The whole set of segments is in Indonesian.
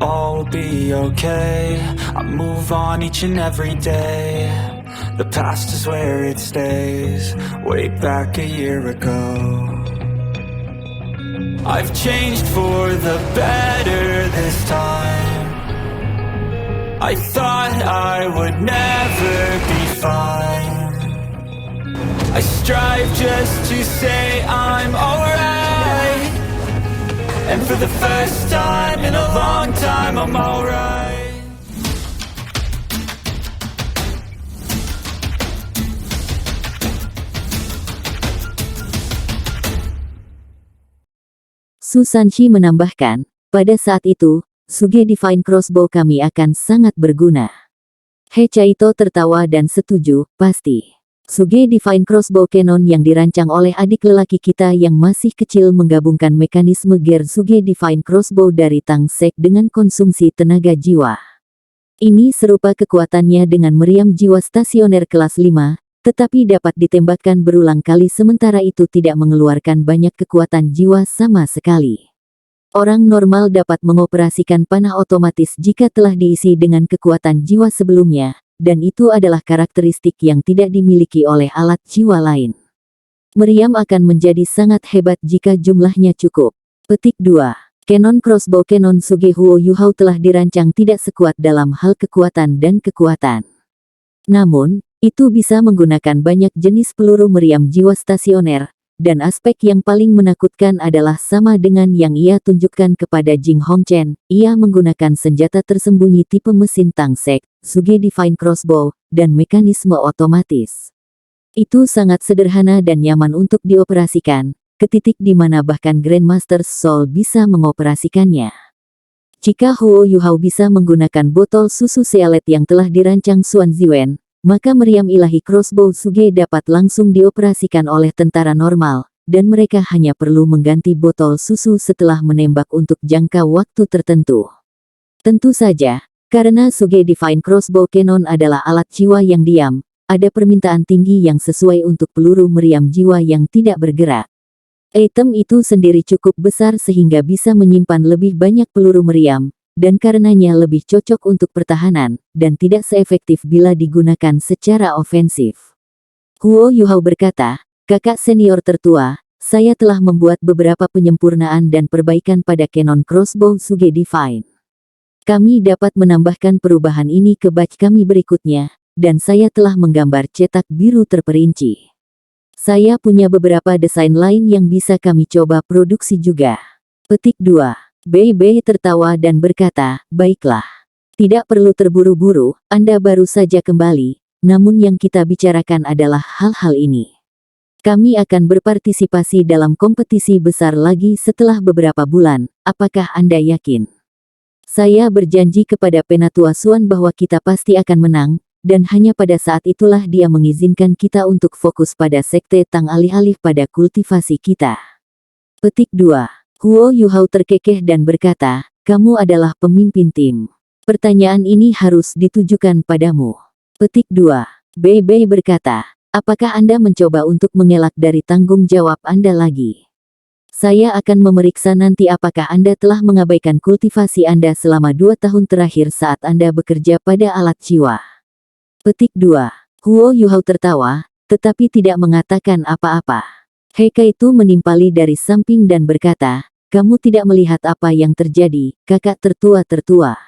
all will be okay. I move on each and every day. The past is where it stays. Way back a year ago, I've changed for the better this time. I thought I would never be fine. I strive just to say I'm alright, and for the first time in a long time I'm alright. Susanshi menambahkan, pada saat itu, Suge Divine Crossbow kami akan sangat berguna. Hechaito tertawa dan setuju, pasti. Suge Divine Crossbow Cannon yang dirancang oleh adik lelaki kita yang masih kecil menggabungkan mekanisme gear Suge Divine Crossbow dari Tangsek dengan konsumsi tenaga jiwa. Ini serupa kekuatannya dengan meriam jiwa stasioner kelas 5, tetapi dapat ditembakkan berulang kali sementara itu tidak mengeluarkan banyak kekuatan jiwa sama sekali. Orang normal dapat mengoperasikan panah otomatis jika telah diisi dengan kekuatan jiwa sebelumnya, dan itu adalah karakteristik yang tidak dimiliki oleh alat jiwa lain. Meriam akan menjadi sangat hebat jika jumlahnya cukup. Petik 2. Cannon Crossbow Cannon Suge Huo Yuhao telah dirancang tidak sekuat dalam hal kekuatan dan kekuatan. Namun, itu bisa menggunakan banyak jenis peluru meriam jiwa stasioner, dan aspek yang paling menakutkan adalah sama dengan yang ia tunjukkan kepada Jing Hongchen. Ia menggunakan senjata tersembunyi tipe mesin Tangsek, Suge Divine Crossbow, dan mekanisme otomatis. Itu sangat sederhana dan nyaman untuk dioperasikan, ke titik di mana bahkan Grandmaster Soul bisa mengoperasikannya. Jika Huo Yuhao bisa menggunakan botol susu Sealet yang telah dirancang Xuan Ziwen, maka meriam ilahi crossbow Suge dapat langsung dioperasikan oleh tentara normal, dan mereka hanya perlu mengganti botol susu setelah menembak untuk jangka waktu tertentu. Tentu saja, karena Suge Divine Crossbow Cannon adalah alat jiwa yang diam, ada permintaan tinggi yang sesuai untuk peluru meriam jiwa yang tidak bergerak. Item itu sendiri cukup besar sehingga bisa menyimpan lebih banyak peluru meriam, dan karenanya lebih cocok untuk pertahanan, dan tidak seefektif bila digunakan secara ofensif. Huo Yuhao berkata, kakak senior tertua, saya telah membuat beberapa penyempurnaan dan perbaikan pada Cannon Crossbow Suge Divine. Kami dapat menambahkan perubahan ini ke batch kami berikutnya, dan saya telah menggambar cetak biru terperinci. Saya punya beberapa desain lain yang bisa kami coba produksi juga. Petik 2. Bei tertawa dan berkata, baiklah. Tidak perlu terburu-buru, Anda baru saja kembali, namun yang kita bicarakan adalah hal-hal ini. Kami akan berpartisipasi dalam kompetisi besar lagi setelah beberapa bulan, apakah Anda yakin? Saya berjanji kepada Penatua Xuan bahwa kita pasti akan menang, dan hanya pada saat itulah dia mengizinkan kita untuk fokus pada sekte Tang alih-alih pada kultivasi kita. Petik 2. Huo Yuhao terkekeh dan berkata, kamu adalah pemimpin tim. Pertanyaan ini harus ditujukan padamu. Petik 2. Bei berkata, apakah Anda mencoba untuk mengelak dari tanggung jawab Anda lagi? Saya akan memeriksa nanti apakah Anda telah mengabaikan kultivasi Anda selama 2 tahun terakhir saat Anda bekerja pada alat jiwa. Petik 2. Huo Yuhao tertawa, tetapi tidak mengatakan apa-apa. Hechaito menimpali dari samping dan berkata, kamu tidak melihat apa yang terjadi, kakak tertua-tertua.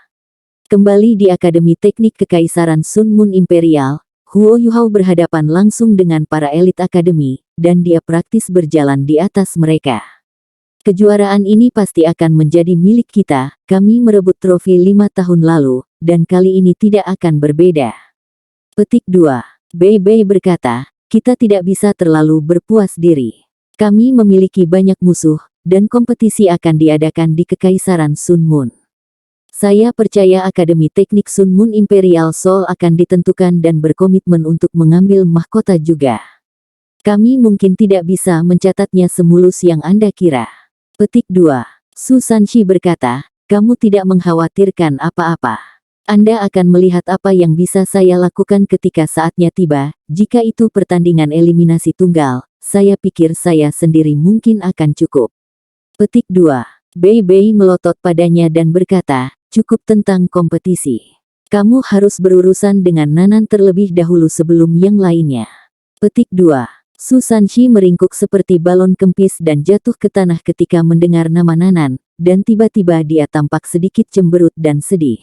Kembali di Akademi Teknik Kekaisaran Sun Moon Imperial, Huo Yuhao berhadapan langsung dengan para elit akademi, dan dia praktis berjalan di atas mereka. Kejuaraan ini pasti akan menjadi milik kita, kami merebut trofi 5 tahun lalu, dan kali ini tidak akan berbeda. Petik 2. Bei berkata, kita tidak bisa terlalu berpuas diri. Kami memiliki banyak musuh, dan kompetisi akan diadakan di Kekaisaran Sun Moon. Saya percaya Akademi Teknik Sun Moon Imperial Soul akan ditentukan dan berkomitmen untuk mengambil mahkota juga. Kami mungkin tidak bisa mencatatnya semulus yang Anda kira. Petik 2. Susanshi berkata, kamu tidak mengkhawatirkan apa-apa. Anda akan melihat apa yang bisa saya lakukan ketika saatnya tiba, jika itu pertandingan eliminasi tunggal, saya pikir saya sendiri mungkin akan cukup. Petik 2. Bei melotot padanya dan berkata, cukup tentang kompetisi. Kamu harus berurusan dengan Nanan terlebih dahulu sebelum yang lainnya. Petik 2. Su Sanshi meringkuk seperti balon kempis dan jatuh ke tanah ketika mendengar nama Nanan, dan tiba-tiba dia tampak sedikit cemberut dan sedih.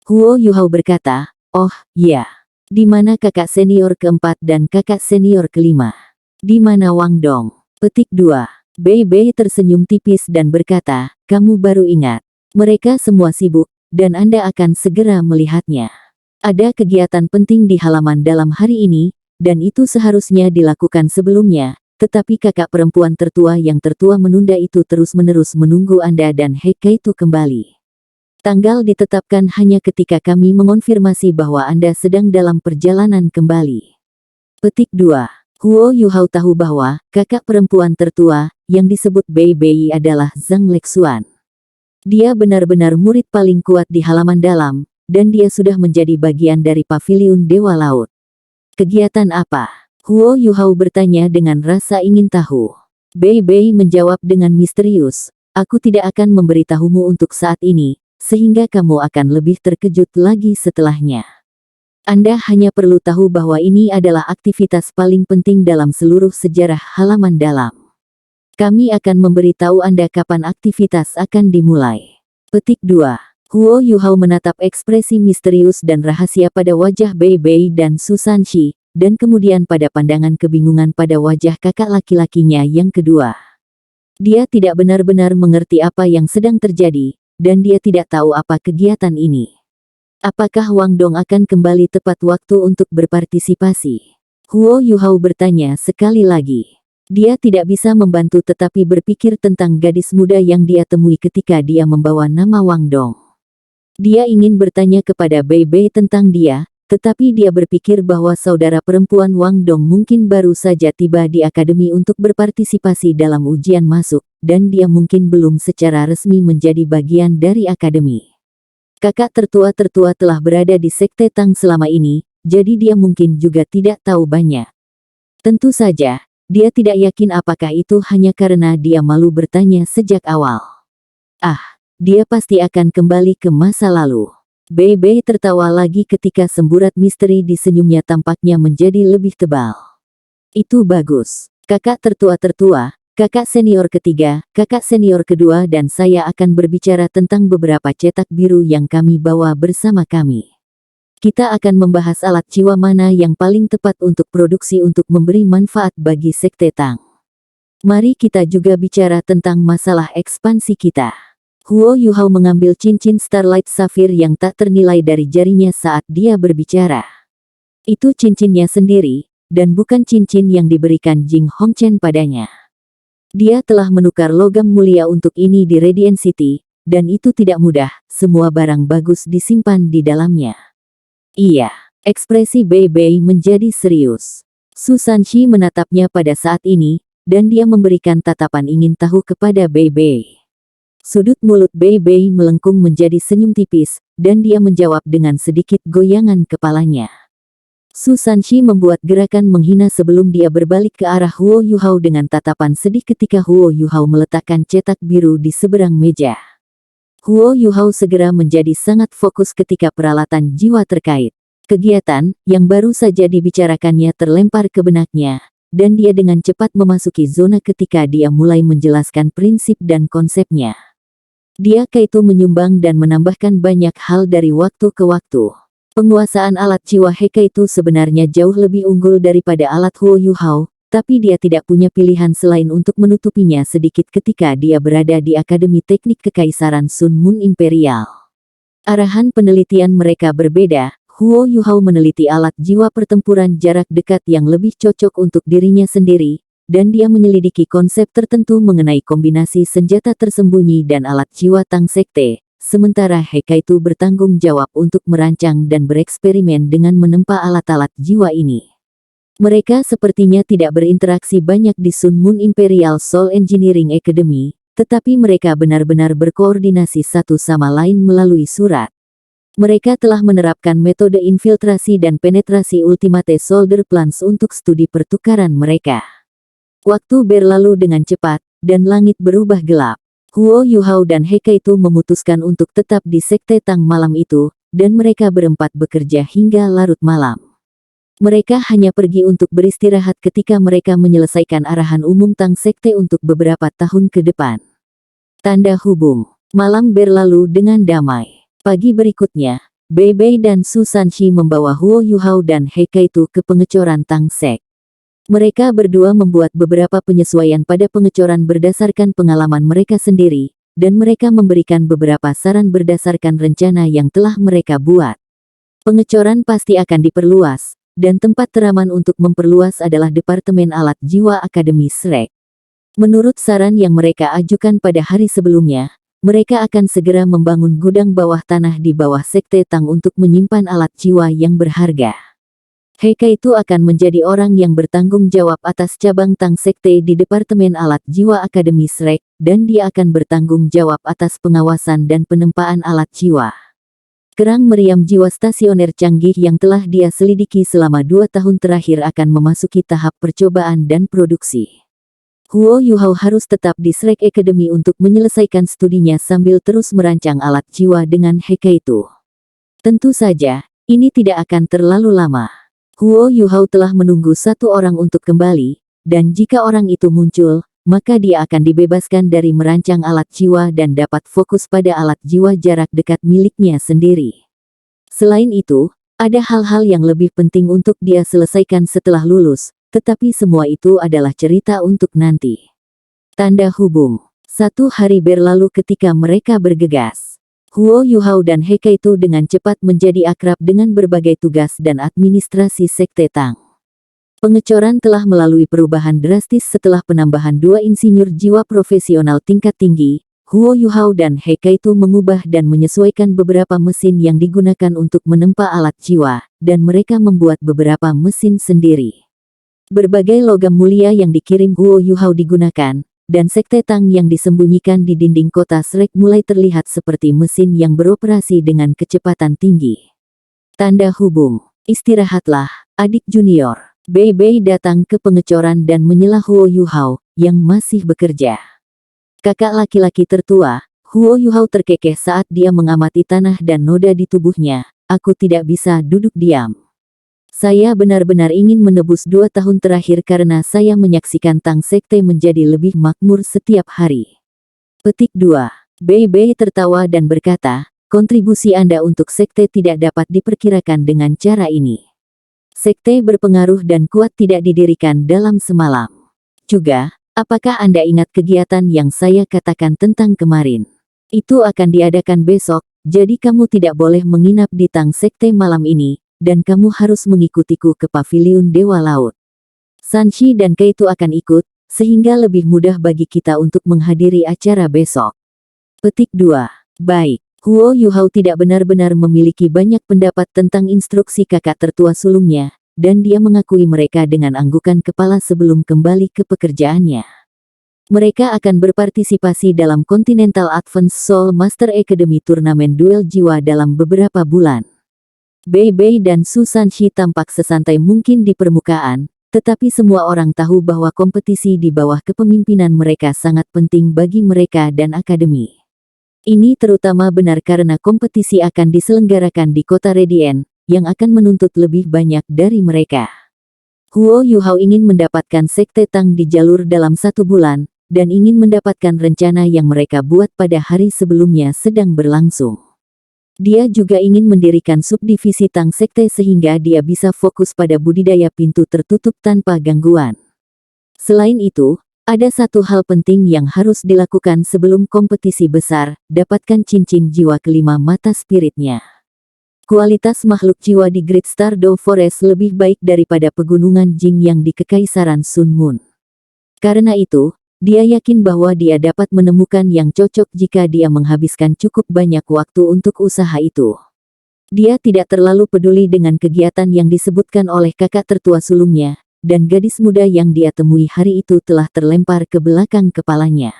Huo Yuhao berkata, "Oh, ya. Di mana kakak senior keempat dan kakak senior kelima? Di mana Wang Dong?" Petik 2. Bei Bei tersenyum tipis dan berkata, "Kamu baru ingat. Mereka semua sibuk, dan Anda akan segera melihatnya. Ada kegiatan penting di halaman dalam hari ini, dan itu seharusnya dilakukan sebelumnya, tetapi kakak perempuan tertua yang tertua menunda itu terus-menerus menunggu Anda dan Heikaitu kembali. Tanggal ditetapkan hanya ketika kami mengonfirmasi bahwa Anda sedang dalam perjalanan kembali." Petik 2. Huo Yuhao tahu bahwa kakak perempuan tertua, yang disebut Bei Bei adalah Zhang Lexuan. Dia benar-benar murid paling kuat di halaman dalam, dan dia sudah menjadi bagian dari Paviliun Dewa Laut. "Kegiatan apa?" Huo Yuhao bertanya dengan rasa ingin tahu. Bei Bei menjawab dengan misterius, "Aku tidak akan memberitahumu untuk saat ini, sehingga kamu akan lebih terkejut lagi setelahnya. Anda hanya perlu tahu bahwa ini adalah aktivitas paling penting dalam seluruh sejarah halaman dalam. Kami akan memberitahu Anda kapan aktivitas akan dimulai." Petik 2. Huo Yuhao menatap ekspresi misterius dan rahasia pada wajah Bei Bei dan Su Sanshi, dan kemudian pada pandangan kebingungan pada wajah kakak laki-lakinya yang kedua. Dia tidak benar-benar mengerti apa yang sedang terjadi, dan dia tidak tahu apa kegiatan ini. Apakah Wang Dong akan kembali tepat waktu untuk berpartisipasi? Huo Yuhao bertanya sekali lagi. Dia tidak bisa membantu tetapi berpikir tentang gadis muda yang dia temui ketika dia membawa nama Wang Dong. Dia ingin bertanya kepada Bei Bei tentang dia, tetapi dia berpikir bahwa saudara perempuan Wang Dong mungkin baru saja tiba di akademi untuk berpartisipasi dalam ujian masuk, dan dia mungkin belum secara resmi menjadi bagian dari akademi. Kakak tertua-tertua telah berada di Sekte Tang selama ini, jadi dia mungkin juga tidak tahu banyak. Tentu saja, dia tidak yakin apakah itu hanya karena dia malu bertanya sejak awal. Dia pasti akan kembali ke masa lalu. Bei Bei tertawa lagi ketika semburat misteri di senyumnya tampaknya menjadi lebih tebal. "Itu bagus. Kakak tertua-tertua, kakak senior ketiga, kakak senior kedua dan saya akan berbicara tentang beberapa cetak biru yang kami bawa bersama kami. Kita akan membahas alat jiwa mana yang paling tepat untuk produksi untuk memberi manfaat bagi Sekte Tang. Mari kita juga bicara tentang masalah ekspansi kita." Huo Yuhao mengambil cincin Starlight Sapphire yang tak ternilai dari jarinya saat dia berbicara. Itu cincinnya sendiri, dan bukan cincin yang diberikan Jing Hongchen padanya. Dia telah menukar logam mulia untuk ini di Radiant City, dan itu tidak mudah, semua barang bagus disimpan di dalamnya. Iya, ekspresi Bei Bei menjadi serius. Su Sanshi menatapnya pada saat ini, dan dia memberikan tatapan ingin tahu kepada Bei Bei. Sudut mulut Bei Bei melengkung menjadi senyum tipis, dan dia menjawab dengan sedikit goyangan kepalanya. Su Sanshi membuat gerakan menghina sebelum dia berbalik ke arah Huo Yuhao dengan tatapan sedih ketika Huo Yuhao meletakkan cetak biru di seberang meja. Huo Yuhao segera menjadi sangat fokus ketika peralatan jiwa terkait. Kegiatan, yang baru saja dibicarakannya terlempar ke benaknya, dan dia dengan cepat memasuki zona ketika dia mulai menjelaskan prinsip dan konsepnya. Dia kaitu menyumbang dan menambahkan banyak hal dari waktu ke waktu. Penguasaan alat jiwa Heikaitu sebenarnya jauh lebih unggul daripada alat Huo Yuhao, tapi dia tidak punya pilihan selain untuk menutupinya sedikit ketika dia berada di Akademi Teknik Kekaisaran Sun Moon Imperial. Arahan penelitian mereka berbeda. Huo Yuhao meneliti alat jiwa pertempuran jarak dekat yang lebih cocok untuk dirinya sendiri, dan dia menyelidiki konsep tertentu mengenai kombinasi senjata tersembunyi dan alat jiwa Tang Sekte, sementara Heikaitu bertanggung jawab untuk merancang dan bereksperimen dengan menempa alat-alat jiwa ini. Mereka sepertinya tidak berinteraksi banyak di Sun Moon Imperial Soul Engineering Academy, tetapi mereka benar-benar berkoordinasi satu sama lain melalui surat. Mereka telah menerapkan metode infiltrasi dan penetrasi Ultimate Soldier Plans untuk studi pertukaran mereka. Waktu berlalu dengan cepat, dan langit berubah gelap. Huo Yuhao dan He Kaitu memutuskan untuk tetap di Sekte Tang malam itu, dan mereka berempat bekerja hingga larut malam. Mereka hanya pergi untuk beristirahat ketika mereka menyelesaikan arahan umum Tang Sekte untuk beberapa tahun ke depan. Tanda hubung. Malam berlalu dengan damai. Pagi berikutnya, Bei Bei dan Su Sanxi membawa Huo Yuhao dan He Kaitu ke pengecoran Tang Sek. Mereka berdua membuat beberapa penyesuaian pada pengecoran berdasarkan pengalaman mereka sendiri, dan mereka memberikan beberapa saran berdasarkan rencana yang telah mereka buat. Pengecoran pasti akan diperluas, dan tempat teraman untuk memperluas adalah Departemen Alat Jiwa Akademi Shrek. Menurut saran yang mereka ajukan pada hari sebelumnya, mereka akan segera membangun gudang bawah tanah di bawah Sekte Tang untuk menyimpan alat jiwa yang berharga. He Kaitu akan menjadi orang yang bertanggung jawab atas cabang Tang Sekte di Departemen Alat Jiwa Akademi Shrek, dan dia akan bertanggung jawab atas pengawasan dan penempaan alat jiwa. Kerang meriam jiwa stasioner canggih yang telah dia selidiki selama 2 tahun terakhir akan memasuki tahap percobaan dan produksi. Huo Yuhao harus tetap di Shrek Academy untuk menyelesaikan studinya sambil terus merancang alat jiwa dengan He Kaitu. Tentu saja, ini tidak akan terlalu lama. Huo Yuhao telah menunggu satu orang untuk kembali, dan jika orang itu muncul, maka dia akan dibebaskan dari merancang alat jiwa dan dapat fokus pada alat jiwa jarak dekat miliknya sendiri. Selain itu, ada hal-hal yang lebih penting untuk dia selesaikan setelah lulus, tetapi semua itu adalah cerita untuk nanti. Tanda hubung. 1 hari berlalu ketika mereka bergegas. Huo Yuhao dan He Kaitu dengan cepat menjadi akrab dengan berbagai tugas dan administrasi Sekte Tang. Pengecoran telah melalui perubahan drastis setelah penambahan 2 insinyur jiwa profesional tingkat tinggi. Huo Yuhao dan He Kaitu mengubah dan menyesuaikan beberapa mesin yang digunakan untuk menempa alat jiwa, dan mereka membuat beberapa mesin sendiri. Berbagai logam mulia yang dikirim Huo Yuhao digunakan, dan Sekte Tang yang disembunyikan di dinding kota Shrek mulai terlihat seperti mesin yang beroperasi dengan kecepatan tinggi. Tanda hubung. Istirahatlah, adik junior. Bei Bei datang ke pengecoran dan menyela Huo Yuhao, yang masih bekerja. Kakak laki-laki tertua, Huo Yuhao terkekeh saat dia mengamati tanah dan noda di tubuhnya. Aku tidak bisa duduk diam. Saya benar-benar ingin menebus 2 tahun terakhir karena saya menyaksikan Tang Sekte menjadi lebih makmur setiap hari. Petik 2. Bei Bei tertawa dan berkata, kontribusi Anda untuk Sekte tidak dapat diperkirakan dengan cara ini. Sekte berpengaruh dan kuat tidak didirikan dalam semalam. Juga, apakah Anda ingat kegiatan yang saya katakan tentang kemarin? Itu akan diadakan besok, jadi kamu tidak boleh menginap di Tang Sekte malam ini, dan kamu harus mengikutiku ke Paviliun Dewa Laut. Sanxi dan Kaitu akan ikut, sehingga lebih mudah bagi kita untuk menghadiri acara besok. Petik 2. Baik. Huo Yuhao tidak benar-benar memiliki banyak pendapat tentang instruksi kakak tertua sulungnya, dan dia mengakui mereka dengan anggukan kepala sebelum kembali ke pekerjaannya. Mereka akan berpartisipasi dalam Continental Advanced Soul Master Academy turnamen duel jiwa dalam beberapa bulan. Bei Bei dan Su Sanxi tampak sesantai mungkin di permukaan, tetapi semua orang tahu bahwa kompetisi di bawah kepemimpinan mereka sangat penting bagi mereka dan akademi. Ini terutama benar karena kompetisi akan diselenggarakan di kota Radiant, yang akan menuntut lebih banyak dari mereka. Huo Yuhao ingin mendapatkan Sekte Tang di jalur dalam 1 bulan, dan ingin mendapatkan rencana yang mereka buat pada hari sebelumnya sedang berlangsung. Dia juga ingin mendirikan subdivisi Tang Sekte sehingga dia bisa fokus pada budidaya pintu tertutup tanpa gangguan. Selain itu, ada satu hal penting yang harus dilakukan sebelum kompetisi besar, dapatkan cincin jiwa kelima mata spiritnya. Kualitas makhluk jiwa di Great Stardew Forest lebih baik daripada pegunungan Jing yang di Kekaisaran Sun Moon. Karena itu, dia yakin bahwa dia dapat menemukan yang cocok jika dia menghabiskan cukup banyak waktu untuk usaha itu. Dia tidak terlalu peduli dengan kegiatan yang disebutkan oleh kakak tertua sulungnya, dan gadis muda yang dia temui hari itu telah terlempar ke belakang kepalanya.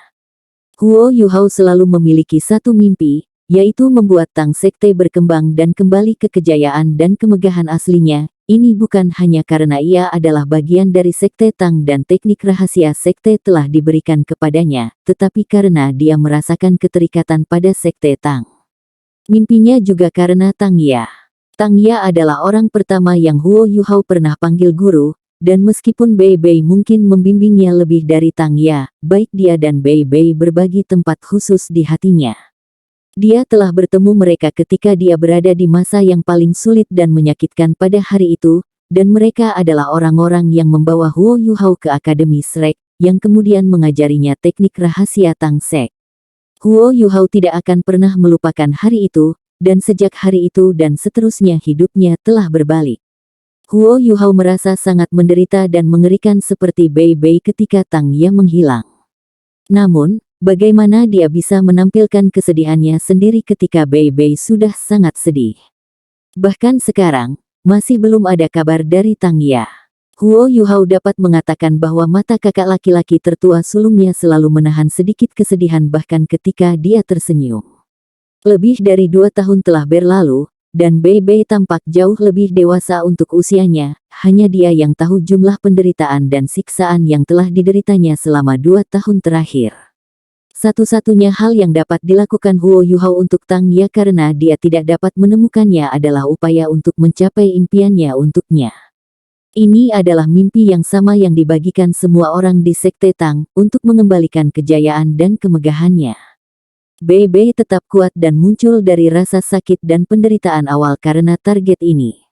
Huo Yuhao selalu memiliki satu mimpi, yaitu membuat Tang Sekte berkembang dan kembali ke kejayaan dan kemegahan aslinya, ini bukan hanya karena ia adalah bagian dari Sekte Tang dan teknik rahasia Sekte telah diberikan kepadanya, tetapi karena dia merasakan keterikatan pada Sekte Tang. Mimpinya juga karena Tang Ya. Tang Ya adalah orang pertama yang Huo Yuhao pernah panggil guru, dan meskipun Bei Bei mungkin membimbingnya lebih dari Tang Ya, baik dia dan Bei Bei berbagi tempat khusus di hatinya. Dia telah bertemu mereka ketika dia berada di masa yang paling sulit dan menyakitkan pada hari itu, dan mereka adalah orang-orang yang membawa Huo Yuhao ke Akademi Shrek, yang kemudian mengajarinya teknik rahasia Tang Sek. Huo Yuhao tidak akan pernah melupakan hari itu, dan sejak hari itu dan seterusnya hidupnya telah berbalik. Huo Yuhao merasa sangat menderita dan mengerikan seperti Bei Bei ketika Tang Ya menghilang. Namun, bagaimana dia bisa menampilkan kesedihannya sendiri ketika Bei Bei sudah sangat sedih? Bahkan sekarang, masih belum ada kabar dari Tang Ya. Huo Yuhao dapat mengatakan bahwa mata kakak laki-laki tertua sulungnya selalu menahan sedikit kesedihan bahkan ketika dia tersenyum. Lebih dari 2 tahun telah berlalu, dan Bei Bei tampak jauh lebih dewasa untuk usianya, hanya dia yang tahu jumlah penderitaan dan siksaan yang telah dideritanya selama 2 tahun terakhir. Satu-satunya hal yang dapat dilakukan Huo Yuhao untuk Tang Ya karena dia tidak dapat menemukannya adalah upaya untuk mencapai impiannya untuknya. Ini adalah mimpi yang sama yang dibagikan semua orang di Sekte Tang, untuk mengembalikan kejayaan dan kemegahannya. Bei Bei tetap kuat dan muncul dari rasa sakit dan penderitaan awal karena target ini.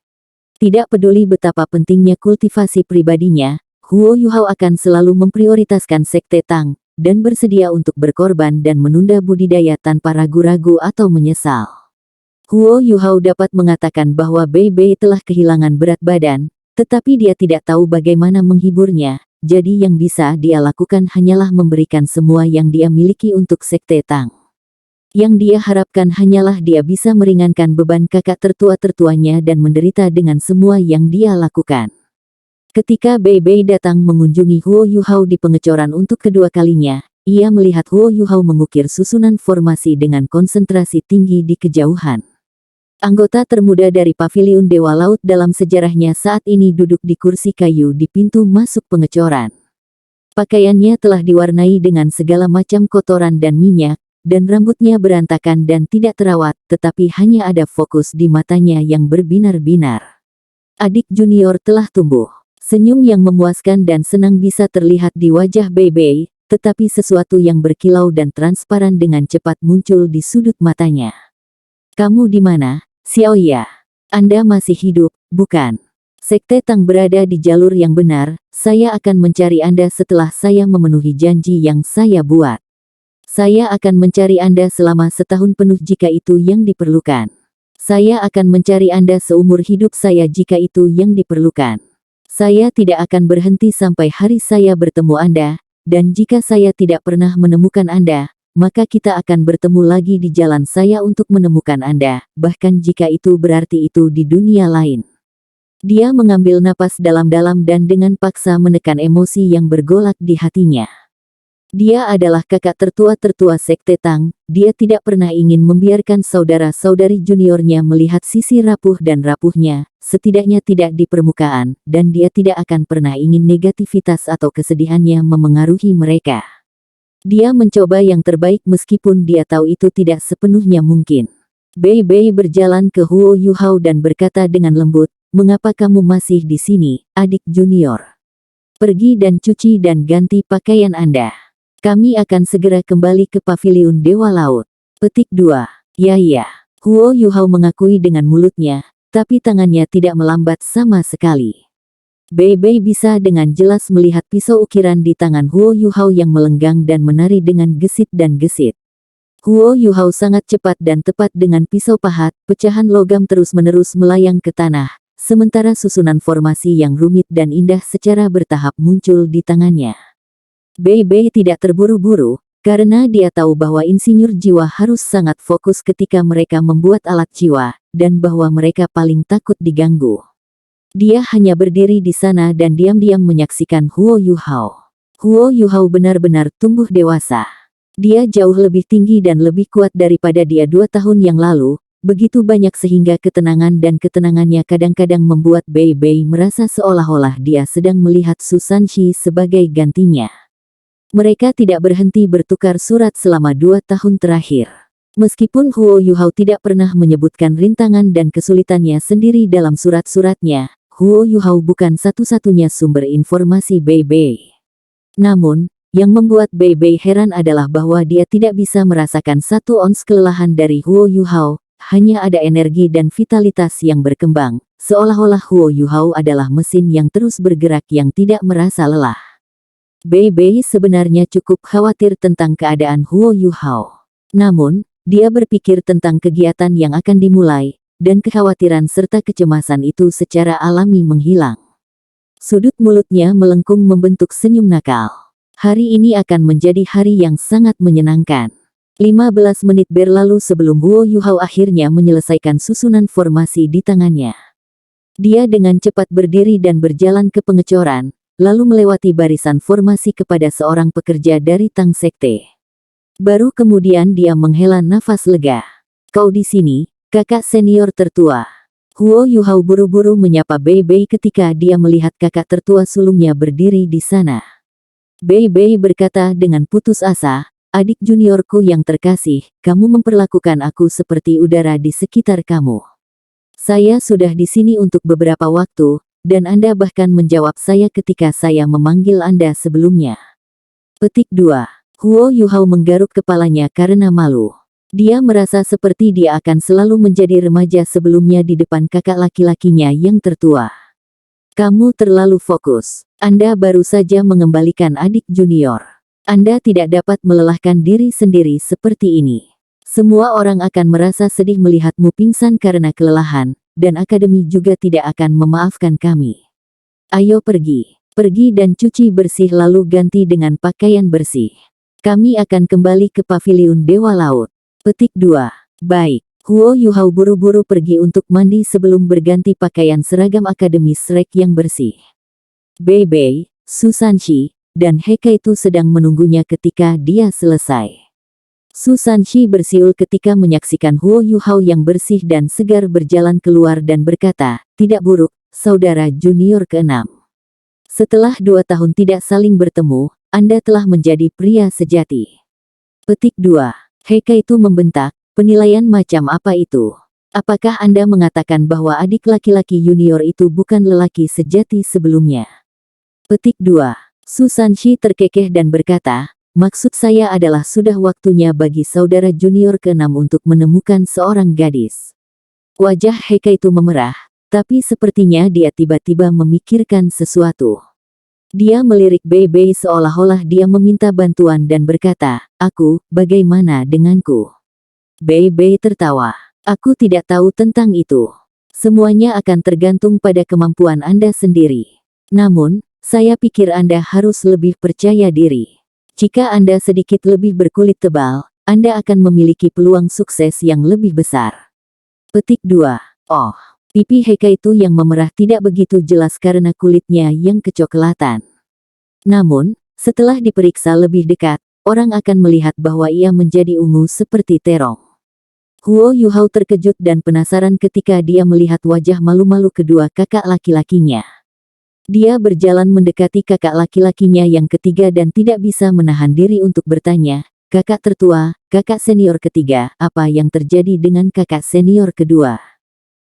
Tidak peduli betapa pentingnya kultivasi pribadinya, Huo Yuhao akan selalu memprioritaskan Sekte Tang, dan bersedia untuk berkorban dan menunda budidaya tanpa ragu-ragu atau menyesal. Huo Yuhao dapat mengatakan bahwa Bei Bei telah kehilangan berat badan, tetapi dia tidak tahu bagaimana menghiburnya, jadi yang bisa dia lakukan hanyalah memberikan semua yang dia miliki untuk Sekte Tang. Yang dia harapkan hanyalah dia bisa meringankan beban kakak tertua-tertuanya dan menderita dengan semua yang dia lakukan. Ketika Bei Bei datang mengunjungi Huo Yuhao di pengecoran untuk kedua kalinya, ia melihat Huo Yuhao mengukir susunan formasi dengan konsentrasi tinggi di kejauhan. Anggota termuda dari Paviliun Dewa Laut dalam sejarahnya saat ini duduk di kursi kayu di pintu masuk pengecoran. Pakaiannya telah diwarnai dengan segala macam kotoran dan minyak, dan rambutnya berantakan dan tidak terawat, tetapi hanya ada fokus di matanya yang berbinar-binar. Adik junior telah tumbuh. Senyum yang memuaskan dan senang bisa terlihat di wajah Bei Bei, tetapi sesuatu yang berkilau dan transparan dengan cepat muncul di sudut matanya. Kamu di mana, Xiaoya? Anda masih hidup, bukan? Sekte Tang berada di jalur yang benar, saya akan mencari Anda setelah saya memenuhi janji yang saya buat. Saya akan mencari Anda selama setahun penuh jika itu yang diperlukan. Saya akan mencari Anda seumur hidup saya jika itu yang diperlukan. Saya tidak akan berhenti sampai hari saya bertemu Anda, dan jika saya tidak pernah menemukan Anda, maka kita akan bertemu lagi di jalan saya untuk menemukan Anda, bahkan jika itu berarti itu di dunia lain. Dia mengambil napas dalam-dalam dan dengan paksa menekan emosi yang bergolak di hatinya. Dia adalah kakak tertua-tertua Sekte Tang, dia tidak pernah ingin membiarkan saudara-saudari juniornya melihat sisi rapuh dan rapuhnya, setidaknya tidak di permukaan, dan dia tidak akan pernah ingin negativitas atau kesedihannya memengaruhi mereka. Dia mencoba yang terbaik meskipun dia tahu itu tidak sepenuhnya mungkin. Bei Bei berjalan ke Huo Yuhao dan berkata dengan lembut, "Mengapa kamu masih di sini, adik junior? Pergi dan cuci dan ganti pakaian Anda. Kami akan segera kembali ke Paviliun Dewa Laut." Petik 2. Ya. Huo Yuhao mengakui dengan mulutnya, tapi tangannya tidak melambat sama sekali. Bei Bei bisa dengan jelas melihat pisau ukiran di tangan Huo Yuhao yang melenggang dan menari dengan gesit dan gesit. Huo Yuhao sangat cepat dan tepat dengan pisau pahat, pecahan logam terus-menerus melayang ke tanah, sementara susunan formasi yang rumit dan indah secara bertahap muncul di tangannya. Bei Bei tidak terburu-buru, karena dia tahu bahwa insinyur jiwa harus sangat fokus ketika mereka membuat alat jiwa, dan bahwa mereka paling takut diganggu. Dia hanya berdiri di sana dan diam-diam menyaksikan Huo Yuhao. Huo Yuhao benar-benar tumbuh dewasa. Dia jauh lebih tinggi dan lebih kuat daripada dia 2 tahun yang lalu, begitu banyak sehingga ketenangan dan ketenangannya kadang-kadang membuat Bei Bei merasa seolah-olah dia sedang melihat Susanshi sebagai gantinya. Mereka tidak berhenti bertukar surat selama 2 tahun terakhir. Meskipun Huo Yuhao tidak pernah menyebutkan rintangan dan kesulitannya sendiri dalam surat-suratnya, Huo Yuhao bukan satu-satunya sumber informasi Bei Bei. Namun, yang membuat Bei Bei heran adalah bahwa dia tidak bisa merasakan 1 ons kelelahan dari Huo Yuhao, hanya ada energi dan vitalitas yang berkembang, seolah-olah Huo Yuhao adalah mesin yang terus bergerak yang tidak merasa lelah. Bei Bei sebenarnya cukup khawatir tentang keadaan Huo Yuhao. Namun, dia berpikir tentang kegiatan yang akan dimulai, dan kekhawatiran serta kecemasan itu secara alami menghilang. Sudut mulutnya melengkung membentuk senyum nakal. Hari ini akan menjadi hari yang sangat menyenangkan. 15 menit berlalu sebelum Huo Yuhao akhirnya menyelesaikan susunan formasi di tangannya. Dia dengan cepat berdiri dan berjalan ke pengecoran, lalu melewati barisan formasi kepada seorang pekerja dari Tang Sekte. Baru kemudian dia menghela nafas lega. Kau di sini, kakak senior tertua. Huo Yuhao buru-buru menyapa Bei Bei ketika dia melihat kakak tertua sulungnya berdiri di sana. Bei Bei berkata dengan putus asa, adik juniorku yang terkasih, kamu memperlakukan aku seperti udara di sekitar kamu. Saya sudah di sini untuk beberapa waktu, dan Anda bahkan menjawab saya ketika saya memanggil Anda sebelumnya. Petik 2. Huo Yuhao menggaruk kepalanya karena malu. Dia merasa seperti dia akan selalu menjadi remaja sebelumnya di depan kakak laki-lakinya yang tertua. Kamu terlalu fokus. Anda baru saja mengembalikan adik junior. Anda tidak dapat melelahkan diri sendiri seperti ini. Semua orang akan merasa sedih melihatmu pingsan karena kelelahan, dan akademi juga tidak akan memaafkan kami. Ayo pergi. Pergi dan cuci bersih lalu ganti dengan pakaian bersih. Kami akan kembali ke paviliun Dewa Laut. Petik 2. Baik. Huo Yuhao buru-buru pergi untuk mandi sebelum berganti pakaian seragam akademis Shrek yang bersih. Bei Bei, Susanshi, dan Hekaitu sedang menunggunya ketika dia selesai. Susanshi bersiul ketika menyaksikan Huo Yuhao yang bersih dan segar berjalan keluar dan berkata, tidak buruk, saudara junior ke-6. Setelah 2 tahun tidak saling bertemu, Anda telah menjadi pria sejati. Petik 2. Hekaitu membentak, penilaian macam apa itu? Apakah Anda mengatakan bahwa adik laki-laki junior itu bukan lelaki sejati sebelumnya? Petik 2. Susanshi terkekeh dan berkata, maksud saya adalah sudah waktunya bagi saudara junior ke-6 untuk menemukan seorang gadis. Wajah Hekaitu memerah, tapi sepertinya dia tiba-tiba memikirkan sesuatu. Dia melirik Bei Bei seolah-olah dia meminta bantuan dan berkata, aku, bagaimana denganku? Bei Bei tertawa. Aku tidak tahu tentang itu. Semuanya akan tergantung pada kemampuan Anda sendiri. Namun, saya pikir Anda harus lebih percaya diri. Jika Anda sedikit lebih berkulit tebal, Anda akan memiliki peluang sukses yang lebih besar. Petik 2. Oh. Pipi Hekaitu yang memerah tidak begitu jelas karena kulitnya yang kecoklatan. Namun, setelah diperiksa lebih dekat, orang akan melihat bahwa ia menjadi ungu seperti terong. Huo Yuhao terkejut dan penasaran ketika dia melihat wajah malu-malu kedua kakak laki-lakinya. Dia berjalan mendekati kakak laki-lakinya yang ketiga dan tidak bisa menahan diri untuk bertanya, kakak tertua, kakak senior ketiga, apa yang terjadi dengan kakak senior kedua?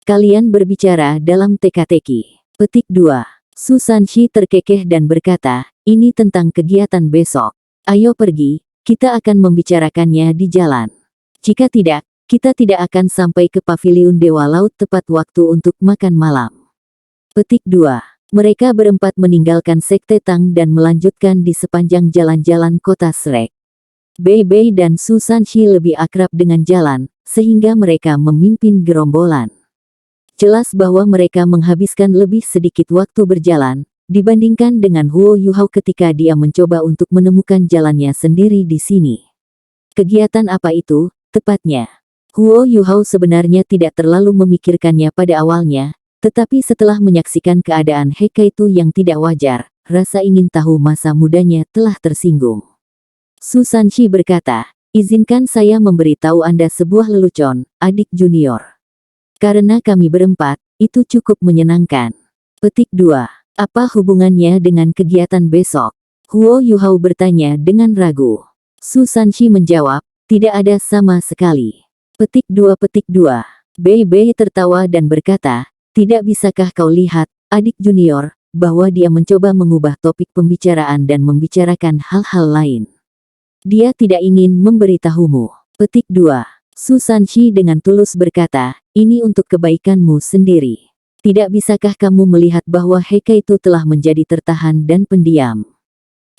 Kalian berbicara dalam teka-teki. Petik 2. Susanshi terkekeh dan berkata, ini tentang kegiatan besok. Ayo pergi, kita akan membicarakannya di jalan. Jika tidak, kita tidak akan sampai ke paviliun Dewa Laut tepat waktu untuk makan malam. Petik 2. Mereka berempat meninggalkan Sekte Tang dan melanjutkan di sepanjang jalan-jalan kota Shrek. Bei Bei dan Susanshi lebih akrab dengan jalan, sehingga mereka memimpin gerombolan. Jelas bahwa mereka menghabiskan lebih sedikit waktu berjalan, dibandingkan dengan Huo Yuhao ketika dia mencoba untuk menemukan jalannya sendiri di sini. Kegiatan apa itu, tepatnya? Huo Yuhao sebenarnya tidak terlalu memikirkannya pada awalnya, tetapi setelah menyaksikan keadaan Hekaitu yang tidak wajar, rasa ingin tahu masa mudanya telah tersinggung. Susanshi berkata, Izinkan saya memberitahu Anda sebuah lelucon, adik junior. Karena kami berempat, itu cukup menyenangkan. Petik 2. Apa hubungannya dengan kegiatan besok? Huo Yuhao bertanya dengan ragu. Su Sanshi menjawab, tidak ada sama sekali. Petik 2. Bei Bei tertawa dan berkata, tidak bisakah kau lihat, adik junior, bahwa dia mencoba mengubah topik pembicaraan dan membicarakan hal-hal lain. Dia tidak ingin memberitahumu. Petik 2. Su Sanshi dengan tulus berkata, ini untuk kebaikanmu sendiri. Tidak bisakah kamu melihat bahwa Heike itu telah menjadi tertahan dan pendiam?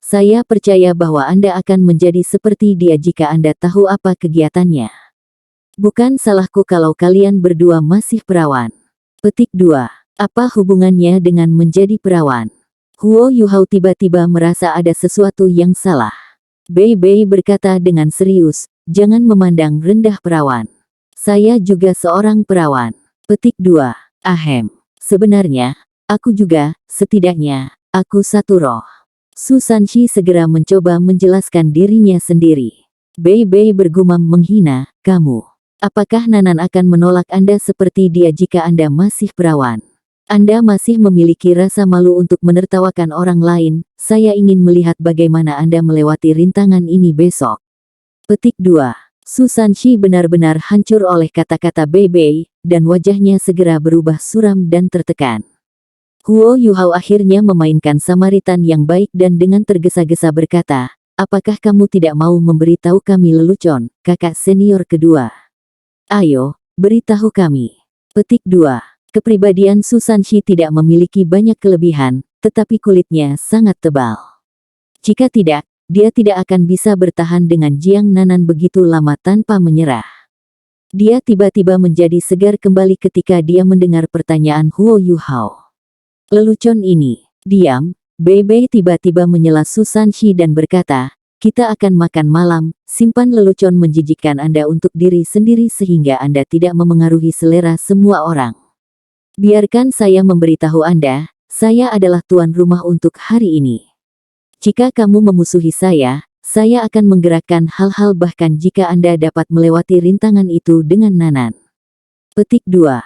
Saya percaya bahwa Anda akan menjadi seperti dia jika Anda tahu apa kegiatannya. Bukan salahku kalau kalian berdua masih perawan. Petik 2. Apa hubungannya dengan menjadi perawan? Huo Yuhao tiba-tiba merasa ada sesuatu yang salah. Bei Bei berkata dengan serius, jangan memandang rendah perawan. Saya juga seorang perawan. Petik 2. Ahem. Sebenarnya, aku juga, setidaknya, aku satu roh. Su Sanshi segera mencoba menjelaskan dirinya sendiri. Bei Bei bergumam menghina, kamu. Apakah Nanan akan menolak Anda seperti dia jika Anda masih perawan? Anda masih memiliki rasa malu untuk menertawakan orang lain, saya ingin melihat bagaimana Anda melewati rintangan ini besok. Petik 2. Su Sanshi benar-benar hancur oleh kata-kata Bei Bei, dan wajahnya segera berubah suram dan tertekan. Huo Yuhao akhirnya memainkan Samaritan yang baik dan dengan tergesa-gesa berkata, apakah kamu tidak mau memberitahu kami lelucon, kakak senior kedua? Ayo, beritahu kami. Petik 2. Kepribadian Su Sanshi tidak memiliki banyak kelebihan, tetapi kulitnya sangat tebal. Jika tidak, dia tidak akan bisa bertahan dengan Jiang Nanan begitu lama tanpa menyerah. Dia tiba-tiba menjadi segar kembali ketika dia mendengar pertanyaan Huo Yuhao. Lelucon ini, diam, Bei Bei tiba-tiba menyela Su Sanshi dan berkata, kita akan makan malam, simpan lelucon menjijikkan Anda untuk diri sendiri sehingga Anda tidak memengaruhi selera semua orang. Biarkan saya memberitahu Anda, saya adalah tuan rumah untuk hari ini. Jika kamu memusuhi saya akan menggerakkan hal-hal bahkan jika Anda dapat melewati rintangan itu dengan Nanan. Petik 2.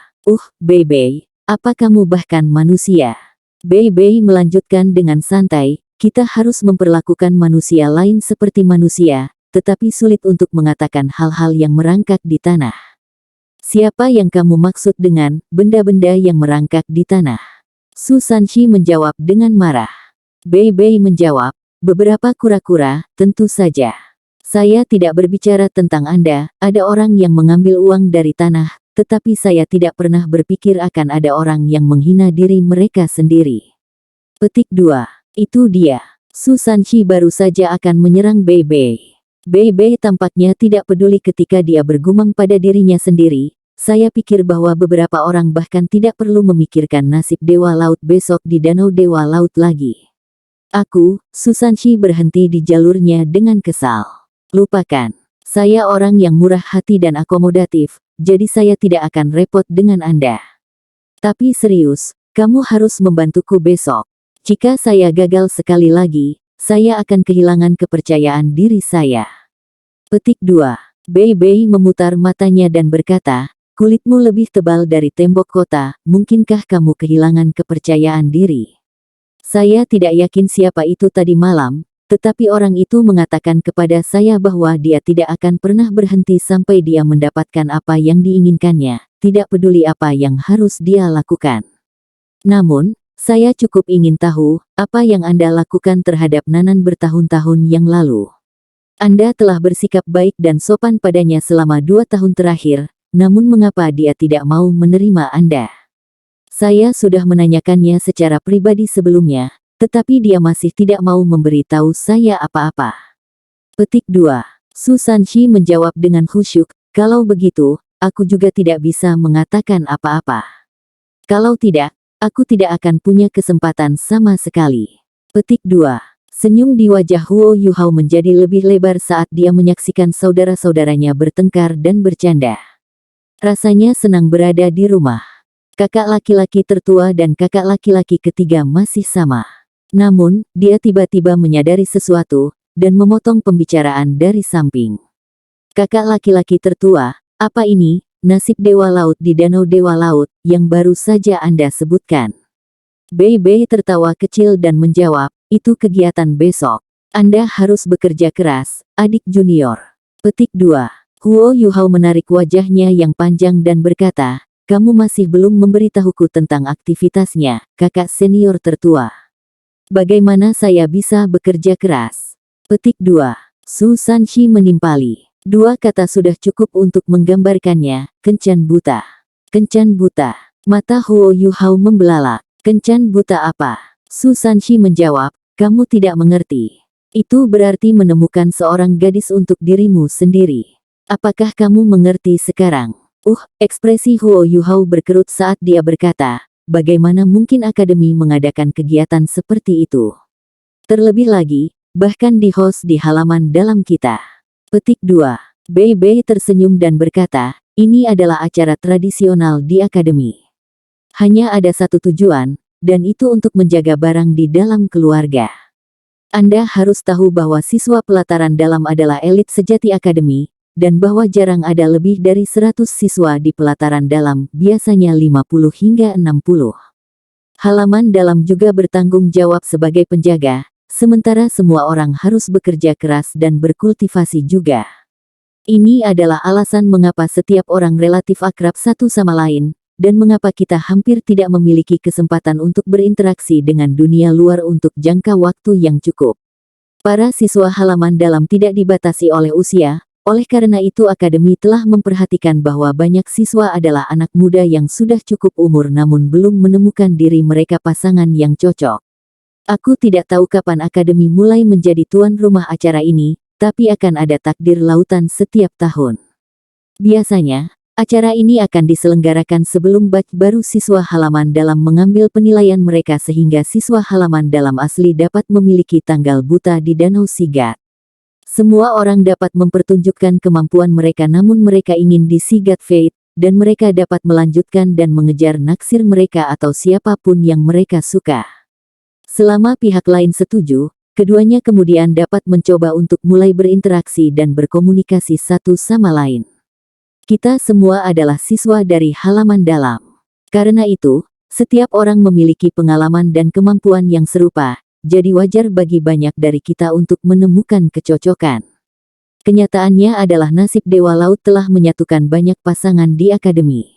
Bei Bei, apa kamu bahkan manusia? Bei Bei melanjutkan dengan santai, kita harus memperlakukan manusia lain seperti manusia, tetapi sulit untuk mengatakan hal-hal yang merangkak di tanah. Siapa yang kamu maksud dengan benda-benda yang merangkak di tanah? Su Sanshi menjawab dengan marah. Bei Bei menjawab, beberapa kura-kura, tentu saja. Saya tidak berbicara tentang Anda, ada orang yang mengambil uang dari tanah, tetapi saya tidak pernah berpikir akan ada orang yang menghina diri mereka sendiri. Petik 2. Itu dia. Su Sanshi baru saja akan menyerang Bei Bei. Bei Bei tampaknya tidak peduli ketika dia bergumam pada dirinya sendiri, saya pikir bahwa beberapa orang bahkan tidak perlu memikirkan nasib Dewa Laut besok di Danau Dewa Laut lagi. Aku, Su Sanshi berhenti di jalurnya dengan kesal. Lupakan. Saya orang yang murah hati dan akomodatif, jadi saya tidak akan repot dengan Anda. Tapi serius, kamu harus membantuku besok. Jika saya gagal sekali lagi, saya akan kehilangan kepercayaan diri saya. Petik 2. Bei Bei memutar matanya dan berkata, kulitmu lebih tebal dari tembok kota, mungkinkah kamu kehilangan kepercayaan diri? Saya tidak yakin siapa itu tadi malam, tetapi orang itu mengatakan kepada saya bahwa dia tidak akan pernah berhenti sampai dia mendapatkan apa yang diinginkannya, tidak peduli apa yang harus dia lakukan. Namun, saya cukup ingin tahu, apa yang Anda lakukan terhadap Nanan bertahun-tahun yang lalu. Anda telah bersikap baik dan sopan padanya selama 2 tahun terakhir, namun mengapa dia tidak mau menerima Anda? Saya sudah menanyakannya secara pribadi sebelumnya, tetapi dia masih tidak mau memberitahu saya apa-apa. Petik 2. Su Sanshi menjawab dengan khusyuk, kalau begitu, aku juga tidak bisa mengatakan apa-apa. Kalau tidak, aku tidak akan punya kesempatan sama sekali. Petik 2. Senyum di wajah Huo Yuhao menjadi lebih lebar saat dia menyaksikan saudara-saudaranya bertengkar dan bercanda. Rasanya senang berada di rumah. Kakak laki-laki tertua dan kakak laki-laki ketiga masih sama. Namun, dia tiba-tiba menyadari sesuatu, dan memotong pembicaraan dari samping. Kakak laki-laki tertua, apa ini, nasib Dewa Laut di Danau Dewa Laut, yang baru saja Anda sebutkan? Bei Bei tertawa kecil dan menjawab, itu kegiatan besok. Anda harus bekerja keras, adik junior. Petik 2. Huo Yuhao menarik wajahnya yang panjang dan berkata, kamu masih belum memberitahuku tentang aktivitasnya, kakak senior tertua. Bagaimana saya bisa bekerja keras? Petik 2. Su Sanshi menimpali. Dua kata sudah cukup untuk menggambarkannya, kencan buta. Kencan buta. Mata Huo Yuhao membelalak. Kencan buta apa? Su Sanshi menjawab, kamu tidak mengerti. Itu berarti menemukan seorang gadis untuk dirimu sendiri. Apakah kamu mengerti sekarang? Ekspresi Huo Yuhao berkerut saat dia berkata, bagaimana mungkin akademi mengadakan kegiatan seperti itu? Terlebih lagi, bahkan di host di halaman dalam kita. Petik 2. Bei Bei tersenyum dan berkata, ini adalah acara tradisional di akademi. Hanya ada satu tujuan, dan itu untuk menjaga barang di dalam keluarga. Anda harus tahu bahwa siswa pelataran dalam adalah elit sejati akademi, dan bahwa jarang ada lebih dari 100 siswa di pelataran dalam, biasanya 50 hingga 60. Halaman dalam juga bertanggung jawab sebagai penjaga, sementara semua orang harus bekerja keras dan berkultivasi juga. Ini adalah alasan mengapa setiap orang relatif akrab satu sama lain, dan mengapa kita hampir tidak memiliki kesempatan untuk berinteraksi dengan dunia luar untuk jangka waktu yang cukup. Para siswa halaman dalam tidak dibatasi oleh usia, oleh karena itu akademi telah memperhatikan bahwa banyak siswa adalah anak muda yang sudah cukup umur namun belum menemukan diri mereka pasangan yang cocok. Aku tidak tahu kapan akademi mulai menjadi tuan rumah acara ini, tapi akan ada takdir lautan setiap tahun. Biasanya, acara ini akan diselenggarakan sebelum batch baru siswa halaman dalam mengambil penilaian mereka sehingga siswa halaman dalam asli dapat memiliki tanggal buta di Danau Sigat. Semua orang dapat mempertunjukkan kemampuan mereka namun mereka ingin di Sigat Fate, dan mereka dapat melanjutkan dan mengejar naksir mereka atau siapapun yang mereka suka. Selama pihak lain setuju, keduanya kemudian dapat mencoba untuk mulai berinteraksi dan berkomunikasi satu sama lain. Kita semua adalah siswa dari halaman dalam. Karena itu, setiap orang memiliki pengalaman dan kemampuan yang serupa, jadi wajar bagi banyak dari kita untuk menemukan kecocokan. Kenyataannya adalah nasib Dewa Laut telah menyatukan banyak pasangan di akademi.